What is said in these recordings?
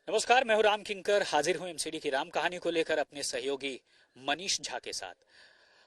नमस्कार, मैं हूं राम किंकर, हाजिर हूं एमसीडी की राम कहानी को लेकर अपने सहयोगी मनीष झा के साथ।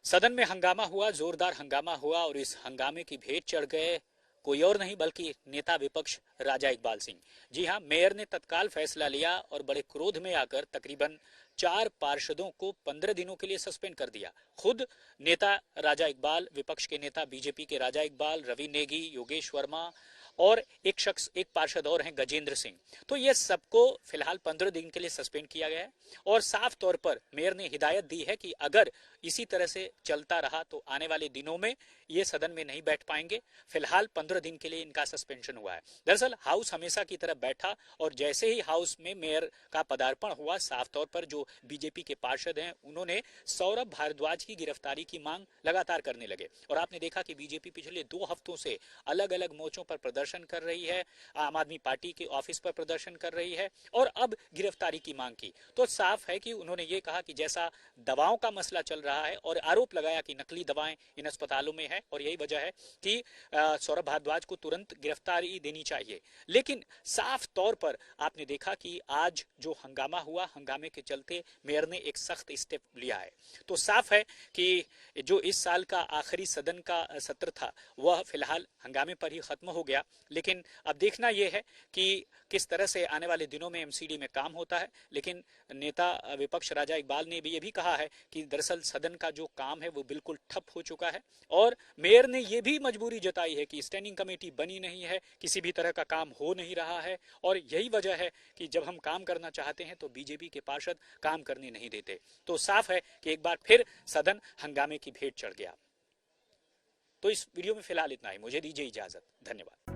सदन में हंगामा हुआ, जोरदार हंगामा हुआ और इस हंगामे की भेंट चढ़ गए कोई और नहीं बल्कि नेता विपक्ष राजा इकबाल सिंह। जी हां, मेयर ने तत्काल फैसला लिया और बड़े क्रोध में आकर तकरीबन 4 पार्षदों को 15 दिनों के लिए सस्पेंड कर दिया। खुद नेता राजा इकबाल, विपक्ष के नेता बीजेपी के राजा इकबाल, रवि नेगी, योगेश वर्मा और एक पार्षद और हैं गजेंद्र सिंह। तो ये सबको फिलहाल 15 दिन के लिए सस्पेंड किया गया है और साफ तौर पर मेयर ने हिदायत दी है कि अगर इसी तरह से चलता रहा तो आने वाले दिनों में ये सदन में नहीं बैठ पाएंगे। फिलहाल 15 दिन के लिए इनका सस्पेंशन हुआ है। दरअसल हाउस हमेशा की तरह बैठा और जैसे ही हाउस में मेयर का पदार्पण हुआ, साफ तौर पर जो बीजेपी के पार्षद हैं उन्होंने सौरभ भारद्वाज की गिरफ्तारी की मांग लगातार करने लगे और आपने देखा कि बीजेपी पिछले 2 हफ्तों से अलग अलग मोर्चों पर प्रदर्शन कर रही है, आम आदमी पार्टी के ऑफिस पर प्रदर्शन कर रही है और अब गिरफ्तारी की मांग की। तो साफ है कि उन्होंने ये कहा कि जैसा दवाओं का मसला चल रहा है और आरोप लगाया कि नकली दवाएं इन अस्पतालों में है और यही वजह है कि सौरभ भारद्वाज को तुरंत गिरफ्तारी देनी चाहिए। लेकिन साफ तौर पर आपने देखा कि आज जो हंगामा हुआ, हंगामे के चलते मेयर ने एक सख्त स्टेप लिया है। तो साफ है कि जो इस साल का आखिरी सदन का सत्र था वह फिलहाल हंगामे पर ही खत्म हो गया। लेकिन अब देखना यह है कि किस तरह से आने वाले दिनों में एमसीडी में काम होता है। लेकिन नेता विपक्ष राजा इकबाल ने भी ये भी कहा है कि दरअसल सदन का जो काम है वो बिल्कुल ठप हो चुका है और मेयर ने ये भी मजबूरी जताई है कि स्टैंडिंग कमेटी बनी नहीं है, किसी भी तरह का काम हो नहीं रहा है और यही वजह है कि जब हम काम करना चाहते हैं तो बीजेपी के पार्षद काम करने नहीं देते। तो साफ है कि एक बार फिर सदन हंगामे की भेंट चढ़ गया। तो इस वीडियो में फिलहाल इतना ही। मुझे दीजिए इजाजत। धन्यवाद।